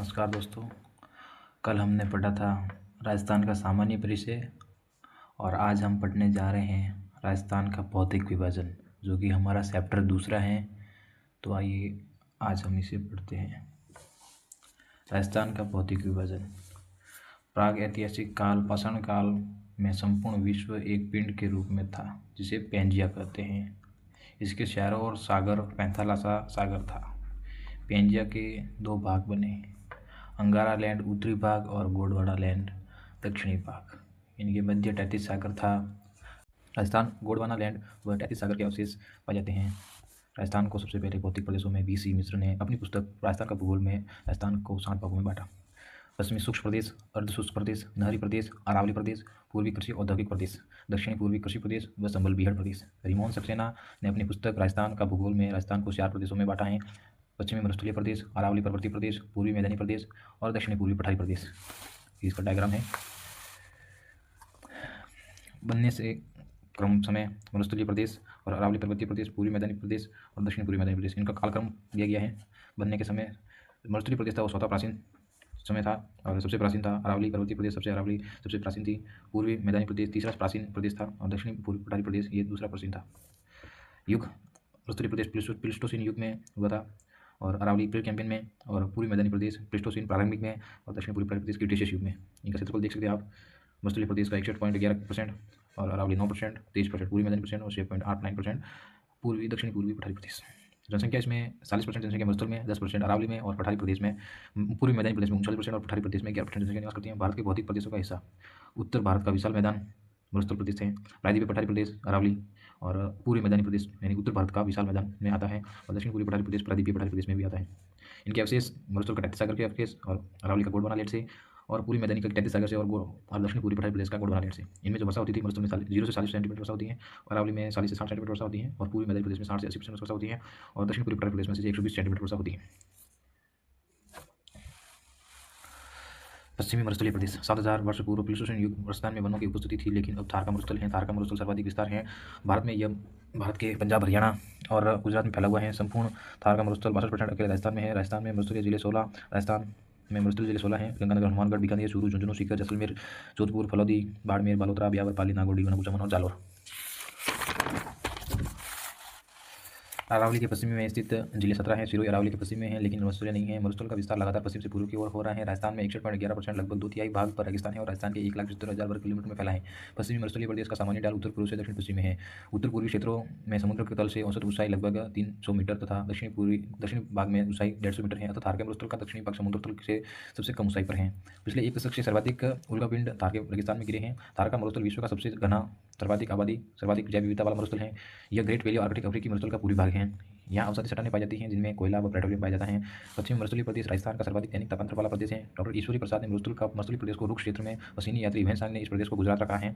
नमस्कार दोस्तों। कल हमने पढ़ा था राजस्थान का सामान्य परिचय और आज हम पढ़ने जा रहे हैं राजस्थान का भौतिक विभाजन, जो कि हमारा चैप्टर दूसरा है। तो आइए आज हम इसे पढ़ते हैं। राजस्थान का भौतिक विभाजन। प्राग ऐतिहासिक काल पाषाण काल में संपूर्ण विश्व एक पिंड के रूप में था, जिसे पेंजिया कहते हैं। इसके शहरों और सागर पैंथालासा सागर था। पेंजिया के दो भाग बने, अंगारा लैंड उत्तरी भाग और गोंडवाना लैंड दक्षिणी भाग। इनके मध्य 33 सागर था। राजस्थान गोंडवाना लैंड व 33 सागर के अवशेष पाए जाते हैं। राजस्थान को सबसे पहले भौतिक प्रदेशों में BC मिश्र ने अपनी पुस्तक राजस्थान का भूगोल में राजस्थान को 7 भागों में बांटा। पश्चिमी शुष्क प्रदेश, अर्ध शुष्क प्रदेश, नहरी प्रदेश, अरावली प्रदेश, पूर्वी कृषि औद्योगिक प्रदेश, दक्षिणी पूर्वी कृषि प्रदेश व संबल बीहड़ प्रदेश। रिमोहन सक्सेना ने अपनी पुस्तक राजस्थान का भूगोल में राजस्थान को 4 प्रदेशों में बांटा है। पश्चिमी मरुस्थलीय प्रदेश, अरावली पर्वतीय प्रदेश, पूर्वी मैदानी प्रदेश और दक्षिणी पूर्वी पठारी प्रदेश। इसका डायग्राम है। बनने से क्रम समय मरुस्थलीय प्रदेश और अरावली पर्वतीय प्रदेश, पूर्वी मैदानी प्रदेश और दक्षिणी पूर्वी मैदानी प्रदेश, इनका कालक्रम दिया गया है। बनने के समय मरुस्थलीय प्रदेश था वो स्वतः प्राचीन समय था और सबसे प्राचीन था। अरावली पर्वतीय प्रदेश सबसे प्राचीन थी। पूर्वी मैदानी प्रदेश तीसरा प्राचीन प्रदेश था और दक्षिणी पूर्वी पठारी प्रदेश ये दूसरा प्राचीन था। युग मरुस्थलीय प्रदेश प्लिस्टोसीन युग में हुआ था और अरावली प्री कैंपियन में और पूर्वी मैदानी प्रदेश प्लिस्टोसीन प्रारंभिक में और दक्षिणी पूर्वी प्रदेश क्रीटेशियस युग में। इनका क्षेत्रफल देख सकते हैं आप। मरुस्थलीय प्रदेश का 61.11% और अरावली 9%, 23% पूर्वी मैदानी प्रदेश और 6.89% पूर्वी दक्षिणी पूर्वी पठारी प्रदेश। जनसंख्या इसमें 40% जनसंख्या मरुस्थल में, 10% अरावली में और पठारी प्रदेश में, पूर्वी मैदानी प्रदेश में 39% और पठारी प्रदेश में 11% जनसंख्या निवास करती है। भारत के भौतिक प्रदेशों का हिस्सा। उत्तर भारत का विशाल मैदान मरुस्थल प्रदेश है। प्रायद्वीपीय पठारी प्रदेश अरावली और पूर्वी मैदानी प्रदेश यानी उत्तर भारत का विशाल मैदान में आता है और दक्षिण पूर्वी पठारी प्रदेश प्रायद्वीपीय पठारी प्रदेश में भी आता है। इनके अवशेष मरुस्थल का 33 सागर के अवशेष और अरावली का गोंडवाना लैंड से और पूर्वी मैदानी का 33 सागर से और दक्षिण पूर्वी पठारी प्रदेश का गोंडवाना लैंड से। इनमें जो वर्षा होती थी मरुस्थल में 0 से 40 सेंटीमीटर वर्षा होती है, अरावली में 40 से 60 सेंटीमीटर वर्षा होती है और पूर्वी मैदानी प्रदेश में 60 से 80% वर्षा होती है और दक्षिण पूर्वी पठारी प्रदेश में से 120 सेंटीमीटर वर्षा होती है। पश्चिमी मरुस्थलीय प्रदेश 7000 वर्ष पूर्व प्लीस्टोसीन युग राजस्थान में वनों की उपस्थिति थी, लेकिन अब थार का मरुस्थल है। थार का मरुस्थल सर्वाधिक विस्तार है भारत में। यह भारत के पंजाब, हरियाणा और गुजरात में फैला हुआ है। संपूर्ण थार का मरुस्थल 62% अकेले राजस्थान में है। राजस्थान में मरुस्थलीय जिले 16 हैं। गंगानगर, हनुमानगढ़, बीकानेर, चूरू, झुंझुनू, सीकर, जैसलमेर, जोधपुर, फलौदी, बाड़मेर, बालोतरा, ब्यावर, पाली, नागौर, डीगन, कुचामन और जालोर। अरावली के पश्चिम में स्थित जिले 17 हैं। सिरोही अरावली के पश्चिम में है, लेकिन मरुस्थलीय नहीं है। मरुस्थल का विस्तार लगातार पश्चिम से पूर्व की ओर हो रहा है। राजस्थान में 61.11% लगभग 2/3 भाग पर रेगिस्तान है और राजस्थान के 1,70,000 वर्ग किलोमीटर में फैला है। पश्चिमी मरुस्थलीय प्रदेश का सामान्य ढाल उत्तर पूर्व से दक्षिण पश्चिम में है। उत्तर पूर्वी क्षेत्रों में समुद्र के तल से औसत ऊंचाई लगभग 300 मीटर तथा दक्षिण भाग में ऊंचाई 150 मीटर है। अतः थार के मरुस्थल का दक्षिणी भाग समुद्र तल से सबसे कम ऊंचाई पर है। पिछले 1 दशक से सर्वाधिक उल्कापिंड थार के रेगिस्तान में गिरे हैं। थार का मरुस्थल विश्व का सबसे घना, सर्वाधिक आबादी, सर्वाधिक जैव विविधता वाला मरुस्थल है। यह ग्रेट वैली आर्कटिक अफ्रीकी मरुस्थल का पूरी भाग है। यहाँ औषधि चट्टानें पाई जाती हैं जिनमें कोयला व पेट्रोलियम पाया जाता है। पश्चिमी मरुस्थलीय प्रदेश राजस्थान का सर्वाधिक दैनिक तापांतर वाला प्रदेश है। डॉक्टर ईश्वरी प्रसाद ने मरुस्थलीय प्रदेश को रुक्ष क्षेत्र में पसीनी यात्री भैंसांग ने इस प्रदेश को गुजरात रखा है।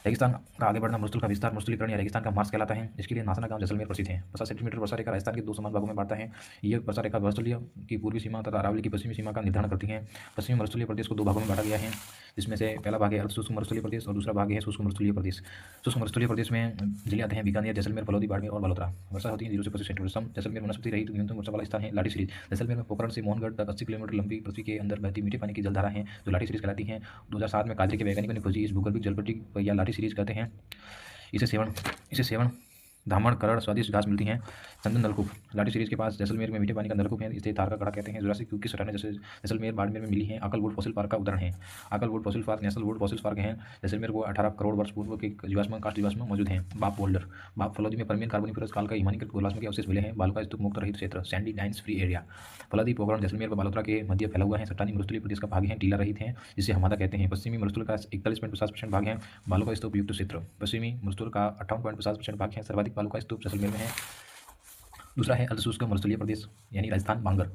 रेगिस्तान का आगे बढ़ना मरुस्थल का विस्तार मरुस्थलीकरण या रेगिस्तान का मार्च कहलाता है। इसके लिए नासना गांव जैसलमेर प्रसिद्ध है। 50 सेंटीमीटर वर्षा रेखा राजस्थान के 2 समान भागों में बांटता है। यह वर्षा रेखा मरुस्थलीय की पूर्वी सीमा तथा अरावली की पश्चिमी सीमा का निर्धारण करती है। पश्चिमी मरुस्थलीय प्रदेश को 2 भागों में बांटा गया है, जिसमें से पहला भाग है अर्ध शुष्क मरुस्थलीय प्रदेश और दूसरा भाग है शुष्क मरुस्थलीय प्रदेश। शुष्क मरुस्थलीय प्रदेश में जिले आते हैं बीकानेर, जैसलमेर, फलौदी, बाड़मेर और बालोतरा। वर्षा होती है 0 से 25 सेंटीमीटर। जैसलमेर वनस्पति रहित न्यूनतम वर्षा वाला स्थान है। लाठी सीरीज जैसलमेर में पोखरण से मोहनगढ़ तक 80 किलोमीटर लंबी पृथ्वी के अंदर बहती मीठे पानी की जलधारा है, जो लाठी सीरीज कहलाती है। 2007 में काजरी के वैज्ञानिकों ने खोजी इस भूगर्भिक जलपट्टी या लाठी सीरीज कहते हैं। इसे सेवन धामण करड़ स्वादिष्ट घास मिलती हैं। चंदन नलकूप लाठी सीरीज के पास जैसलमेर में मीठे पानी का नलकूप है। इसे थार का गढ़ा कहते हैं। जुरासिक युग की चट्टानें जैसलमेर बाड़मेर में मिली हैं। आकलवुड फॉसिल पार्क का उदाहरण है। Akal wood fossil park national would fossil park है। जैसलमेर को 18 करोड़ वर्ष पूर्व के काष्ठ जीवाश्म मौजूद हैं। बाप बोल्डर बाप फलौदी में परमियन कार्बोनिफेरस काल का हिमानीकृत गोलाश्म के अवशेष मिले हैं। बालू का स्तूप मुक्त रहित क्षेत्र Sandy dice free area. Phalodi Pokhran Jaisalmer व बालोतरा के मध्य फैला हुआ है। चट्टानी मरुस्थलीय प्रदेश का भाग है, टीला रहित है, जिसे हमादा कहते हैं। पश्चिमी मरुस्थल का 41.50% भाग है। बालू का स्तूप युक्त क्षेत्र पश्चिमी मरुस्थल का 58.50% भाग है। सर्वाधिक बालू का स्तूप जैसलमेर में है। दूसरा है अर्धशुष्क मरुस्थलीय प्रदेश यानी राजस्थान। बांगर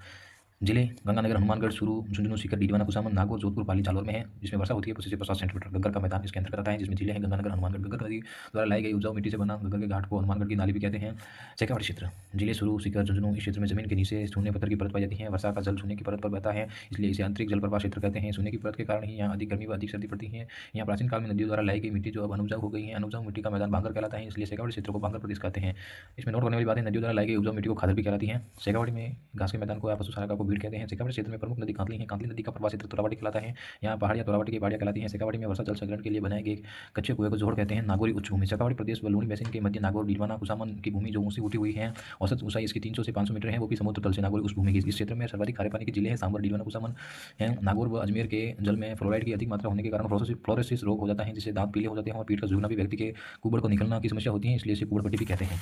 जिले गंगानगर, हनुमानगढ़, चूरू, झुंझुनू, सीकर, डीडवाना, कुचामन, नागौर, जोधपुर, पाली, जालोर में है, जिसमें वर्षा होती है 25 से 50 सेंटीमीटर। गग्गर का मैदान इसके अंतर्गत आता है, जिसमें जिले हैं गंगानगर, हनुमानगढ़। गग्गर नदी द्वारा लाई गई उपजाऊ मिट्टी से बना गग्गर के घाट को हनुमानगढ़ की नाली भी कहते हैं। शेखावाटी क्षेत्र जिले चूरू, सीकर, झुंझुनू, इस क्षेत्र में जमीन के नीचे शून्य पत्थर की परत पाई जाती है। वर्षा का जल शून्य की परत पर बहता है, इसलिए इसे आंतरिक जल प्रवाह क्षेत्र कहते हैं। शून्य की परत के कारण ही यहाँ अधिक गर्मी व अधिक सर्दी पड़ती है। यहाँ प्राचीन काल में नदियों द्वारा लाई गई मिट्टी जो अब अनुपजाऊ हो गई है, अनुपजाऊ मिट्टी का मैदान बांगर कहलाता है, इसलिए शेखावाटी क्षेत्र को बांगर प्रदेश कहते हैं। इसमें नोट करने वाली बात है, नदियों द्वारा लाई गई उपजाऊ मिट्टी को खादर भी कहलाती है। शेखावाटी में घास के मैदान को या पशु चारा को बीड कहते हैं। शेखावाटी क्षेत्र में प्रमुख नदी कांतली है। कांतली नदी का प्रवाह क्षेत्र तोरावाटी कहलाता है। यहाँ पहाड़ियाँ तोरावाटी की पहाड़ियाँ कहलाती हैं। शेखावाटी में वर्षा जल संग्रहण के लिए बनाए गए कच्चे कुएं को जोड़ कहते हैं। नागौरी उच्च भूमि शेखावाटी प्रदेश व लूनी बेसिन के मध्य नागौर डीडवाना कुसामन की भूमि जो ऊंची उठी हुई है। औसत ऊंचाई इसकी 300 से 500 मीटर है, वो भी समुद्र तल से। नागौरी उच्च भूमि की इस क्षेत्र में सर्वाधिक खारे पानी के जिले हैं सांभर, डीडवाना, कुसामन हैं। नागौर व अजमेर के जल में फ्लोराइड की अधिक मात्रा होने के कारण फ्लोरोसिस रोग हो जाता है, जिससे दांत पीले हो जाते हैं और पीठ का झुकना भी व्यक्ति के कुबड़ को निकलना की समस्या होती है, इसलिए इसे कुबड़ पट्टी भी कहते हैं।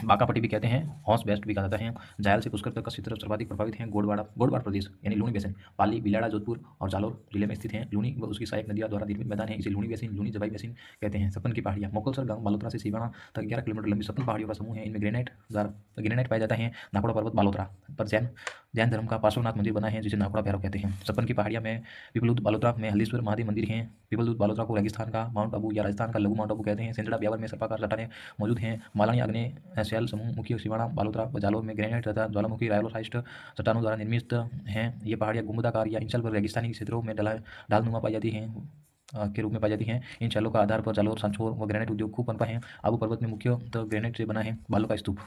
बांका पट्टी भी कहते हैं। हॉर्स बेस्ट भी कहा जाता है। जायल से पुष्कर तक का क्षेत्र सर्वाधिक प्रभावित है। गोडवाड़ प्रदेश यानी लूनी बेसिन पाली, बिलाड़ा, जोधपुर और जालोर जिले में स्थित है। लूनी व उसकी सहायक नदियां द्वारा निर्मित मैदान है, इसे लूनी बेसिन, लूनी जबाई बेसिन कहते हैं। सपन की पहाड़ियां मोकलसर गांव बालोतरा से सीवाना तक 11 किलोमीटर लंबी सपन पहाड़ियों का समूह है। इनमें ग्रेनाइट पाया जाता है। नाकोड़ा पर्वत बालोतरा पर जैन धर्म का पार्श्वनाथ मंदिर बना है, जिसे नाकोड़ा भैरव कहते हैं। सपन की पहाड़ियां में पिपलुद बालोतरा में हल्दीश्वर महादेव मंदिर है। पिपलुद बालोतरा को रेगिस्तान का माउंट आबू या राजस्थान का लघु माउंट आबू कहते हैं। सेंजड़ा ब्यावर में सर्पाकार चट्टानें मौजूद हैं। मालानी आग्नेय शैल समूह मुख्य सिवाना बालोतरा व जालोर में ग्रेनाइट तथा ज्वालामुखी रायलोसाइस्ट चट्टानों द्वारा निर्मित हैं। ये पहाड़ियाँ गुंबदाकार या इंचल पर रेगिस्तानी क्षेत्रों में ढालनुमा पाई जाती हैं के रूप में पाई जाती हैं। इन शैलों का आधार पर जालोर, सांचौर व ग्रेनाइट उद्योग खूब पनपा है। आबू पर्वत में मुख्यतः ग्रेनाइट से बना है। बालू का स्तूप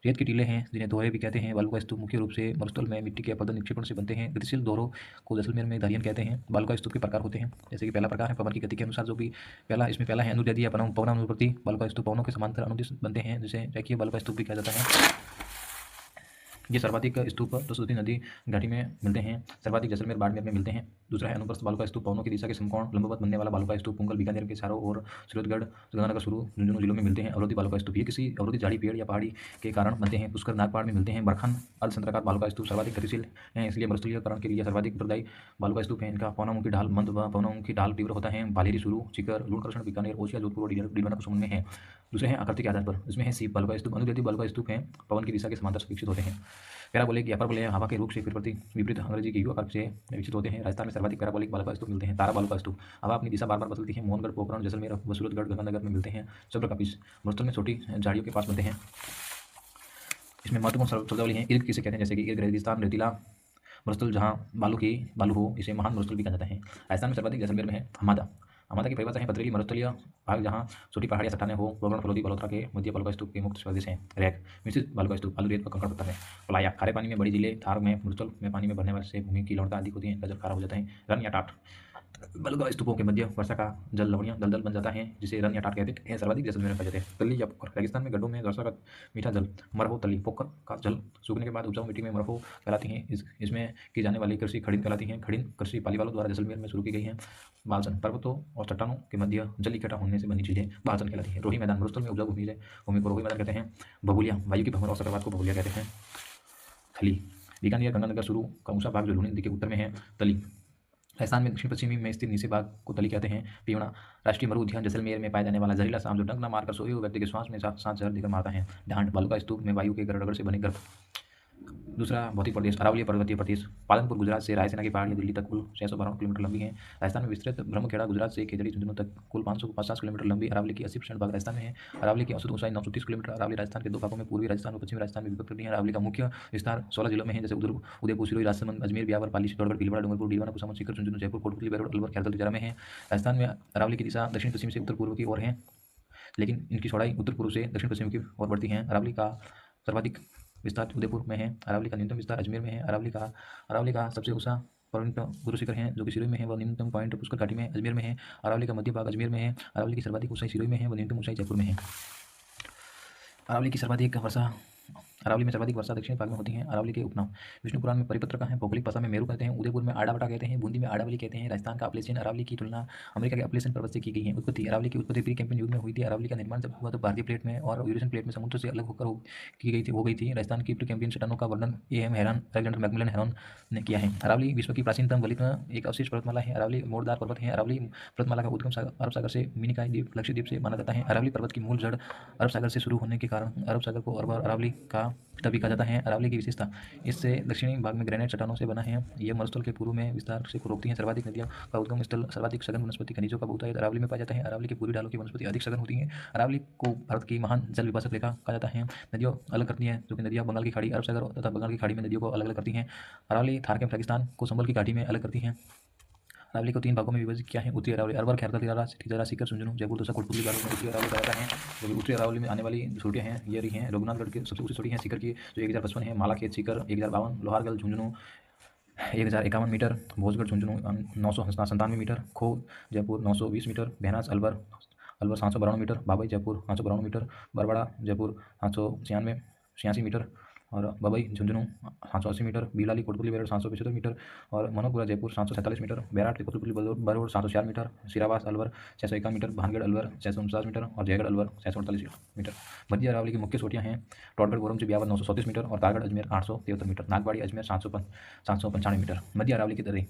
रेत के टीले हैं, जिन्हें दोहरे भी कहते हैं। बालू का स्तूप मुख्य रूप से मरुस्थल में मिट्टी के अपरदन निक्षेपण से बनते हैं। गतिशील दोहरों को जैसलमेर में धारियन कहते हैं। बालू का स्तूप के प्रकार होते हैं, जैसे कि पहला प्रकार है पवन की गति के अनुसार, जो भी पहला है अनुदैर्ध्य या पवनानुप्रति। बालू का स्तूप पवनों के समांतर अनुदिश बनते हैं, जिसे रेखीय बालू का स्तूप भी कहा जाता है। ये सर्वाधिक स्तूप सरस्वती नदी घाटी में मिलते हैं। सर्वाधिक जैसलमेर बाड़मेर में मिलते हैं। दूसरा है अनुप्रस्थ बालू का स्तूप पवनों की दिशा के समकोण लंबवत बनने वाला बालू का स्तूप पुंगल, बीकानेर के चारों और सूरतगढ़, गंगानगर, शुरू झुंझुनू जिलों में मिलते हैं। अवरोधी बालू का स्तूप ये किसी अवरोधी झाड़ी, पेड़ या पहाड़ी के कारण बनते हैं। पुष्कर नागपहाड़ में मिलते हैं। बरखन अर्धचंद्राकार बालू का स्तूप सर्वाधिक गतिशील है, इसलिए मरुस्थलीकरण के लिए सर्वाधिक उत्तरदायी बालू का स्तूप है। इनका पवनामुखी ढाल मंद व पवनामुखी ढाल तीव्र होता है। भालेरी, शुरू, चिकर, लूणकर्षण, बीकानेर, ओसिया, जोधपुर और डीडवाना कुसुम में है। दूसरे हैं आकृति के आधार पर, इसमें है सीप बालू का स्तूप। अनुदैर्ध्य बालू का स्तूप है, पवन की दिशा के समांतर विकसित होते हैं। पैराबोलिक या परबोलिक हवा के रुख से विपरीत अंग्रेजी के यू आकार से विकसित होते हैं। राजस्थान में सर्वाधिक पैराबोलिक बालू का स्तूप मिलते हैं। तारा बालू का स्तूप हवा अपनी दिशा बार बार बदलती है। मोहनगढ़, पोखरण, जैसलमेर व सूरतगढ़, गंगानगर में मिलते हैं। चब्र का पीस मरुस्थल में छोटी झाड़ियों के पास मिलते हैं। इसमें महत्वपूर्ण शब्दावली है। इर्ग किसे कहते हैं, जैसे कि इर्ग रेगिस्तान, रेतीला मरुस्थल जहाँ बालू हो, इसे महान मरुस्थल भी कहा जाता है। राजस्थान में सर्वाधिक जैसलमेर में है। हमादा की परिभाषा है पथरीली मरुस्थलीय भाग जहाँ छोटी पहाड़ियाँ चट्टानें हो। पोखरण, फलोदी, बालोतरा के मध्य बालू का स्तूप के मुक्त प्रदेश हैं। रैक मिश्रित बालू का स्तूप, आलू, रेत व कंकड़ पत्थर है। प्लाया खारे पानी में बड़ी झीलें, थार में मरुस्थल में पानी में भरने वाले से भूमि की लवणता अधिक होती है, इनका जल खारा हो जाता है। रन या टाट बालू का स्तूपों के मध्य वर्षा का जल लवणीय दलदल बन जाता है, जिसे रन या टाट कहते हैं। सर्वाधिक जैसलमेर में पाए जाते हैं। तली या पोखर रेगिस्तान में गड्ढों में वर्षा का मीठा जल मरहो, तली, पोखर का जल सूखने के बाद उपजाऊ मिट्टी में मरहो कहलाती हैं। इसमें की जाने वाली कृषि खड़िन कहलाती है। खड़िन कृषि पालीवालों द्वारा जैसलमेर में शुरू की गई है। बालसन पर्वतों और चट्टानों के मध्य जल इकट्ठा होने से बनी चीजें बालसन कहलाती है। रोही मैदान मरुस्थल में उपजाऊ भूमि को रोही मैदान कहते हैं। बबूलिया वायु की भंवर और चक्रवात को बबूलिया कहते हैं। थली बीकानेर, गंगानगर, शुरू का ऊंचा भाग जो लूनी नदी के उत्तर में है। तली राजस्थान में दक्षिण पश्चिमी में स्थित नीचे भाग को तली कहते हैं। पीवड़ा राष्ट्रीय मरु उद्यान जैसलमेर में पाया जाने वाला जहरीला सांप जो डंक न मारकर सोए हुए व्यक्ति के श्वास में सांस जहर देकर मारता है। ढांड बालू का स्तूप में वायु के रगड़ से बने गर्भ। दूसरा भौतिक प्रदेश अरावली पर्वतीय प्रदेश पालनपुर गुजरात से रायसेना की पहाड़ियाँ दिल्ली तक कुल 652 किलोमीटर लंबी है। राजस्थान में विस्तृत ब्रह्मखेड़ा गुजरात से खेजड़ी झुंझुनू तक कुल 550 किलोमीटर लंबी। अरावली की 80% भाग राजस्थान में है। अरावली की औसत ऊंचाई 930 किलोमीटर। अरावली राजस्थान के दो भागों में पूर्वी राजस्थान और पश्चिमी राजस्थान में विभक्त है। अरावली का मुख्य विस्तार 16 जिलों में है, जैसे उदयपुर, सिरोही, राजसमंद, अजमेर, ब्यावर, पाली, चित्तौड़गढ़, भीलवाड़ा, डूंगरपुर, डीडवाना, कुसामन, सीकर, झुंझुनू, जयपुर, कोटपुतली, बेरोड, अलवर, खैरगढ़, तिजारा में है। राजस्थान में अरावली की दिशा दक्षिण पश्चिम से उत्तर पूर्व की ओर है, लेकिन इनकी चौड़ाई उत्तर पूर्व से दक्षिण पश्चिम की ओर बढ़ती है। अरावली का सर्वाधिक विस्तार उदयपुर में है। अरावली का न्यूनतम विस्तार अजमेर में है। अरावली का सबसे ऊंचा पॉइंट गुरु शिखर है, जो कि सिरोही में है। वह न्यूनतम पॉइंट पुष्कर घाटी में अजमेर में है। अरावली का मध्य भाग अजमेर में है। अरावली की सर्वाधिक ऊंचाई सिरोही में है। वह न्यूनतम ऊंचाई जयपुर में है। अरावली में सर्वाधिक वर्षा दक्षिण भाग में होती है। अरावली के उपनाम विष्णु पुराण में परिपत्र का है। भौगोलिक भाषा में मेरू कहते हैं। उदयपुर में आड़ावटा कहते हैं। बूंदी में आड़ावली कहते हैं। राजस्थान का अपलेशियन अरावली की तुलना अमेरिका के अपलेशियन पर्वत से की गई है। उत्पत्ति अरावली की उत्पत्ति प्री कैंपियन युग में हुई थी। अरावली का निर्माण जब हुआ तो भारतीय प्लेट में और यूरेशियन प्लेट में समुद्र से अलग होकर हो गई थी। राजस्थान की प्री कैंपियन चट्टानों का वर्णन अलेक्जेंडर मैकमिलन हेरन ने किया है। अरावली विश्व की प्राचीनतम गलित एक अवशेष पर्वतमाला है। अरावली मोड़दार पर्वत है। अरावली पर्वतमाला का उद्गम अरब सागर से मिनिकाय द्वीप लक्षद्वीप से माना जाता है। अरावली पर्वत की मूल जड़ अरब सागर से शुरू होने के कारण अरब सागर को अरावली का तभी कहा जाता है। अरावली की विशेषता इससे दक्षिणी भाग में ग्रेनाइट चट्टानों से बना है। यह मरुस्थल के पूर्व में विस्तार से रोकती है। सर्वाधिक नदियों का उद्गम स्थल, सर्वाधिक सघन वनस्पति खनिजों का बहुतायत अरावली में पाया जाता है। अरावली के पूर्वी ढालों की वनस्पति अधिक सघन होती है। अरावली को भारत की महान जल विभाजक रेखा कहा जाता है। नदियों अलग करती हैं, जो कि नदियाँ बंगाल की खाड़ी, अरब सागर तथा बंगाल की खाड़ी में नदियों को अलग अलग करती हैं। अरावली थार के रेगिस्तान को संबल की घाटी में अलग करती हैं। अरावली को 3 भागों में विभाजित किया है। उत्तरी अरावली अरवर, खैरका, तिजारा, सीकर, झुंझुनू, जयपुर, दौसा, कोटपुतली, बालोद में उत्तरी अरावली कहलाता है। जो उत्तरी अरावली में आने वाली चोटियाँ हैं ये रही हैं रघुनाथगढ़ की सबसे ऊँची चोटी है सीकर की जो 1055 है, Malakhet Sikar 1052, Lohargarh Jhunjhunu 1051 metre, Bhojgarh Jhunjhunu 997 metre, Kho Jaipur 920 metre, Bahnaj Alwar 792 metre, Babai Jaipur 592 metre, Barwara Jaipur 796 metre और बबई झुंझुनू 780 मीटर, बीलाली कोटपुतली बेरड़ 775 मीटर और Manopura Jaipur 747 metre, Bairat Kotputli Baraud 704 metre, Sirawas Alwar 651 metre, Bhangarh Alwar 649 metre और जयगढ़ अलवर 648 मीटर। मध्य अरावली की मुख्य चोटियाँ हैं टोटगढ़ गोरमची ब्यावर 934 मीटर और तारगढ़ अजमेर 873 मीटर, नागबाड़ी अजमेर 795 मीटर। मध्य अरावली की दर्रे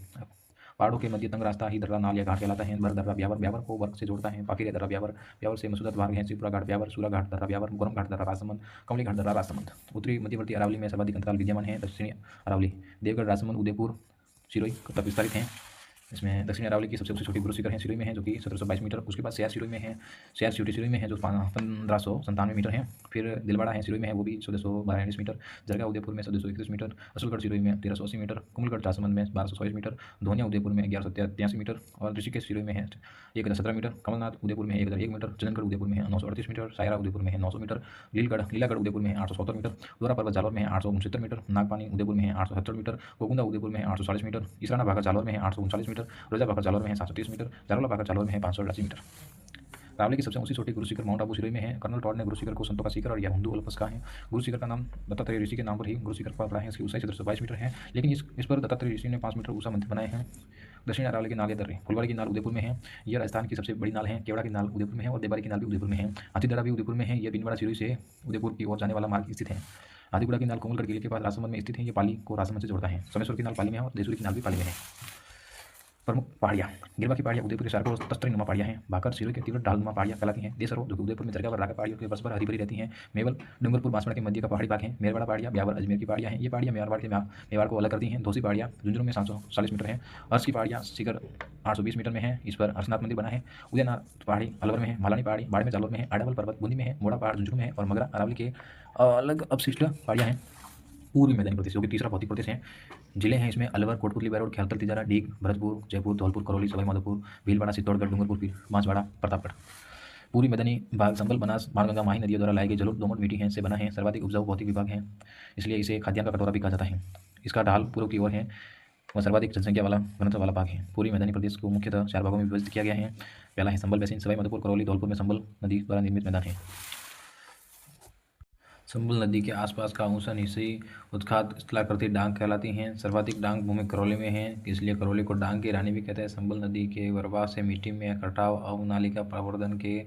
पहाड़ों के मध्य तंग रास्ता ही दर्रा नाल या घाट कहलाता है। दर्रा ब्यावर को वर्ग से जोड़ता है। पाकिरिया दर्रा ब्यावर से मसूदत भाग है। शिवपुरा घाट ब्यावर, सूरा घाट दर्रा ब्यावर, गोरम घाट दर्रा राजसमंद, कमली घाट दर्रा राजसमंद। उत्तरी मध्यवर्ती अरावली में सर्वाधिक अंतराल विद्यमान है। दक्षिणी अरावली देवगढ़, राजसमंद, उदयपुर, सिरोही तक विस्तारित हैं। इसमें दक्षिणी अरावली की सबसे ऊँची छोटी गुरु शिखर है सिरोही में है जो कि 1722 मीटर। उसके बाद शहर सिरोही में है, शहर सिटी सिरोही में है जो 1597 मीटर है। फिर दिलवाड़ा है सिरोही में है वो भी 1442 मीटर। जरगा उदयपुर में 1431 मीटर, असलगढ़ सिरोही में 1380 मीटर, कुमलगढ़ राजसमंद में 1224 मीटर, धोनिया उदयपुर में 1183 मीटर और ऋषिकेश सिरोही में है 1017 मीटर, कमलनाथ उदयपुर में 1001 मीटर, चंदनगढ़ उदयपुर में है 938 मीटर, सायरा उदयपुर में है 900 मीटर, लीलागढ़ उदयपुर में है 870 मीटर, दोरा पर्वत जालौर में है 869 मीटर, नागपानी उदयपुर में है 870 मीटर, गोकुंदा उदयपुर में है 840 मीटर, इसराना भागा जालौर में है 839 मीटर, रोजा भागा जालौर में है 730 मीटर, जारोला भागा जालौर में है 588 मीटर। अरावली की सबसे ऊंची चोटी गुरु शिखर माउंट आबू सिरोही में है। कर्नल टॉड ने गुरु शिखर को संतों का शिखर और या हिंदू वल्लभ कहा है। गुरु शिखर का नाम दत्तात्रेय ऋषि के नाम पर ही गुरु शिखर पड़ा है। इसकी ऊंचाई 1722 मीटर है, लेकिन इस पर दत्तात्रेय ऋषि ने 5 मीटर ऊंचा मंदिर बनाए हैं। दक्षिण अरावली की नाल या दर्रे फुलवाड़ी की नाल उदयपुर में है। यह राजस्थान की सबसे बड़ी नाल है। केवड़ा की नाल उदयपुर में है और देवारी की नाल भी उदयपुर में है। हाथीदरा भी उदयपुर में है। यह बिनवाड़ा सिरोही से उदयपुर की ओर जाने वाला मार्ग स्थित है। हाथीगुड़ा की नाल कोमलगढ़ किले के पास राजसमंद में स्थित है। ये पाली को राजसमंद से जोड़ता है। सोमेश्वर की नाल पाली में है और देसूरी की नाल भी पाली में है। प्रमुख पहाड़ियाँ गिरवा की पहाड़ियाँ उदयपुर के सारकों तस्तरी नुमा पहाड़ियाँ हैं। भाकर सिरोही के तीव्र ढाल नुमा पहाड़ियाँ कहलाती हैं। देसरो जो कि उदयपुर में जरगा व रागा पहाड़ियों के परस्पर हरी भरी रहती हैं। मेवल डूंगरपुर बांसवाड़ा के मध्य का पहाड़ी भाग है। मेरवाड़ा पहाड़ियाँ ब्यावर अजमेर की पहाड़ियाँ हैं। ये पहाड़ियाँ मेवाड़ को अलग करती हैं। धोसी पहाड़ियाँ झुंझुनू में 740 मीटर है। अर्श की पहाड़ियाँ शिखर 820 मीटर में है। इस पर अर्शनाथ मंदिर बना है। उदयनाथ पहाड़ी अलवर में है। मालानी पहाड़ी बाड़मेर जालौर में है। आडावल पर्वत बूंदी में है। मोड़ा पहाड़ झुंझुनू में है और मगरा अरावली के अलग अवशिष्ट पहाड़ियाँ हैं। पूर्वी मैदानी प्रदेश जो कि तीसरा भौतिक प्रदेश है। जिले हैं इसमें अलवर, कोटपुतली, बैरोड, खैरथल, तिजारा, डीग, भरतपुर, जयपुर, धौलपुर, करौली, सवाईमाधोपुर, भीलवाड़ा, चित्तौड़गढ़, डूंगरपुर, बांसवाड़ा, प्रतापगढ़। पूर्वी मैदानी भाग संबल, बनास, बाणगंगा, माही नदियों द्वारा लाए गए जलोढ़ दोमट मिट्टी है से बना है। सर्वाधिक उपजाऊ भौतिक विभाग है, इसलिए इसे खाद्यान्न का कटोरा भी कहा जाता है। इसका ढाल पूर्व की ओर है वह सर्वाधिक जनसंख्या वाला घनत्व वाला भाग है। पूर्वी मैदानी प्रदेश को मुख्यतः 4 भागों में विभाजित किया गया है। पहला है संबल बेसिन, सवाईमाधोपुर, करौली, धौलपुर में संबल नदी द्वारा निर्मित मैदान है। संबल नदी के आसपास का ऊंचा निचली उत्खात स्थलाकृति डांग कहलाती हैं। सर्वाधिक डांग भूमि करौली में है, इसलिए करौली को डांग की रानी भी कहते हैं। संबल नदी के प्रवाह से मिट्टी में कटाव अवनालिका प्रवर्धन के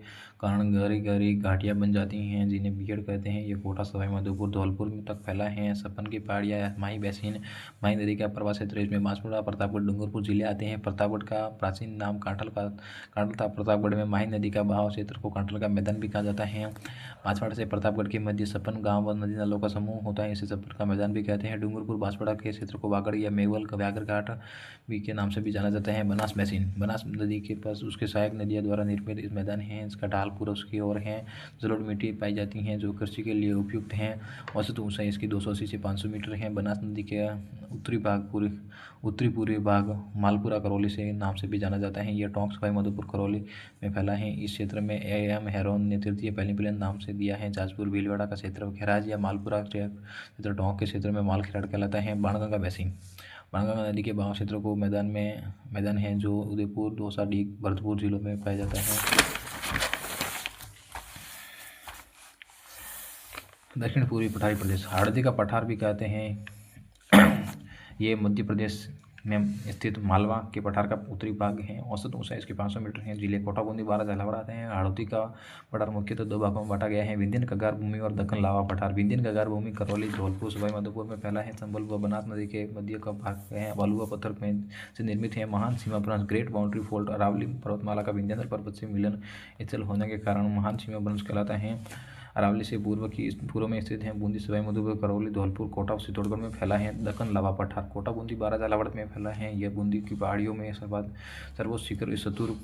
कारण गहरी गहरी घाटियाँ बन जाती हैं जिन्हें बियड़ कहते हैं। ये कोटा, सवाईमाधोपुर, धौलपुर तक फैला है। सपन की पहाड़ियाँ, माही बेसिन, माही नदी का प्रवाह क्षेत्र, इसमें बांसवाड़ा, प्रतापगढ़, डूंगरपुर जिले आते हैं। प्रतापगढ़ का प्राचीन नाम कांठल था। प्रतापगढ़ में माही नदी का बहाव क्षेत्र को कांठल का मैदान भी कहा जाता है। बांसवाड़ा से प्रतापगढ़ के मध्य सपन गांव व नदी नालों का समूह होता है, इसे सपन का मैदान भी कहते हैं। डूंगरपुर बांसवाड़ा के क्षेत्र को वागड़ या मेवल व्याघ्र घाट भी के नाम से भी जाना जाता है। बनास बेसिन, बनास नदी के पास उसके सहायक नदियों द्वारा निर्मित इस मैदान है। इसका ढाल पूर्व की ओर है। जलोढ़ मिट्टी पाई जाती हैं जो कृषि के लिए उपयुक्त हैं। औसत ऊंचाई इसकी 280 से 500 मीटर है। बनास नदी के उत्तरी पूर्वी भाग मालपुरा करौली से नाम से भी जाना जाता है। यह टोंक, सवाईमाधोपुर, करौली में फैला है। इस क्षेत्र में एम हेरोन ने तृतीय पहली नाम से दिया है। जाजपुर भीलवाड़ा का क्षेत्र खैराज या मालपुरा क्षेत्र टोंक के क्षेत्र में मालखेराड़ कहलाता है। बाणगंगा बेसिन, बाणगंगा नदी के बहाव क्षेत्र को मैदान है जो उदयपुर, दौसा, डीग, भरतपुर जिलों में पाया जाता है। दक्षिण पूर्वी पठारी प्रदेश हरदी का पठार भी कहते हैं। ये मध्य प्रदेश में स्थित मालवा के पठार का उत्तरी भाग है। औसत ऊंचाई इसके 500 मीटर है। जिले कोटा, बूंदी, बारा, झालावाड़ आते हैं। हड़ौती का पठार मुख्यतः 2 भागों में बांटा गया है, विंध्यन कगार भूमि और दक्कन लावा पठार। विंध्यन कगार भूमि करौली, धौलपुर, सवाईमाधोपुर में फैला है। संबल व बनास नदी के मध्य का भाग है। बालुआ पत्थर में से निर्मित है। महान सीमा भ्रंश ग्रेट बाउंड्री फॉल्ट अरावली पर्वतमाला का विंध्याचल पर्वत से मिलन स्थल होने के कारण महान सीमा भ्रंश कहलाता है। अरावली से पूर्व में स्थित है। बूंदी, सवाईमाधोपुर, करौली, धौलपुर, कोटा, चित्तौड़गढ़ में फैला है। दक्कन लावा पठार कोटा, बूंदी, बारा, झालावाड़ में फैला है। यह बूंदी की पहाड़ियों में सर्वोच्च शिखर सतुर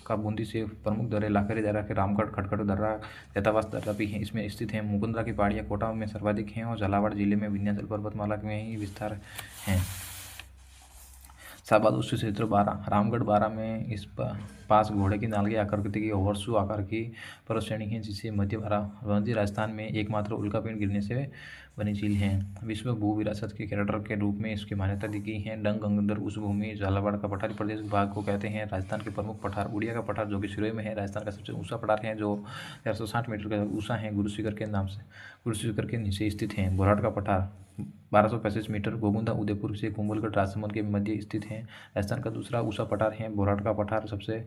का बूंदी से प्रमुख दर्रे लाखेरी दर्रा के रामगढ़, खटखट दर्रा, जैतावास दर्रा भी है इसमें स्थित है। मुकुंदरा की पहाड़ियाँ कोटा में सर्वाधिक हैं और झालावाड़ जिले में विंध्याचल पर्वतमाला में ही विस्तार हैं। शाहबाद उच्च क्षेत्र 12 रामगढ़ 12 में इस पास घोड़े की नाल की आकृति की ओवरशू आकार की पर्वत श्रेणी है, जिसे मध्य राजस्थान में एकमात्र उल्कापिंड गिरने से बनी झील है। विश्व भू विरासत के कैरेक्टर के रूप में इसकी मान्यता दी गई है। डंग गंगदर उस भूमि झालावाड़ का पठारी प्रदेश भाग को कहते हैं। राजस्थान के प्रमुख पठार उड़िया का पठार जो कि सिरोही में है, राजस्थान का सबसे ऊंचा पठार है जो 460 मीटर का ऊंचा है, गुरुशिखर के नीचे स्थित है। बोरहाट का पठार 1235 मीटर, गोगुंदा उदयपुर से कुंभलगढ़ राजसमंद के मध्य स्थित है। राजस्थान का दूसरा ऊंचा पठार है। बोरहाट का पठार सबसे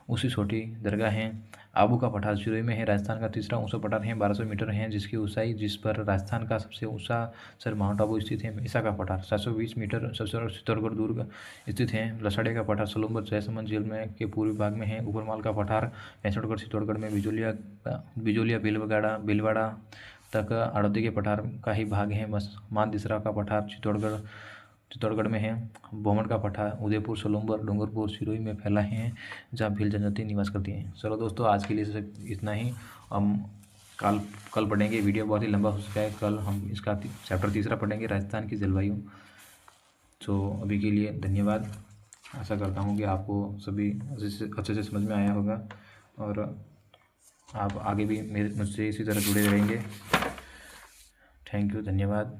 ऊंची छोटी दरगाह है। आबू का पठार सिरोही में है। राजस्थान का तीसरा ऊंचा पठार है, 1200 मीटर है, जिसकी ऊंचाई जिस पर राजस्थान का सबसे ऊंचा शहर माउंट आबू स्थित है। ईसा का पठार 720 मीटर चित्तौड़गढ़ दुर्ग स्थित है। लसड़े का पठार सलूम्बर जयसमंद जेल में के पूर्वी भाग में है। ऊपरमाल का पठार पैंसठगढ़ चित्तौड़गढ़ में बिजोलिया भीलवाड़ा तक आड़ोदी के पठार का ही भाग है। मानदिसरा का पठार चित्तौड़गढ़ में है। बोमन का पठार उदयपुर, सलूम्बर, डूंगरपुर, सिरोही में फैला है, जहाँ भील जनजाति निवास करती है। चलो दोस्तों, आज के लिए सिर्फ इतना ही। हम कल पढ़ेंगे। वीडियो बहुत ही लंबा हो चुका है। कल हम इसका चैप्टर तीसरा पढ़ेंगे, राजस्थान की जलवायु। तो अभी के लिए धन्यवाद। आशा करता हूँ कि आपको सभी अच्छे से समझ में आया होगा और आप आगे भी मुझसे इसी तरह जुड़े रहेंगे। थैंक यू, धन्यवाद।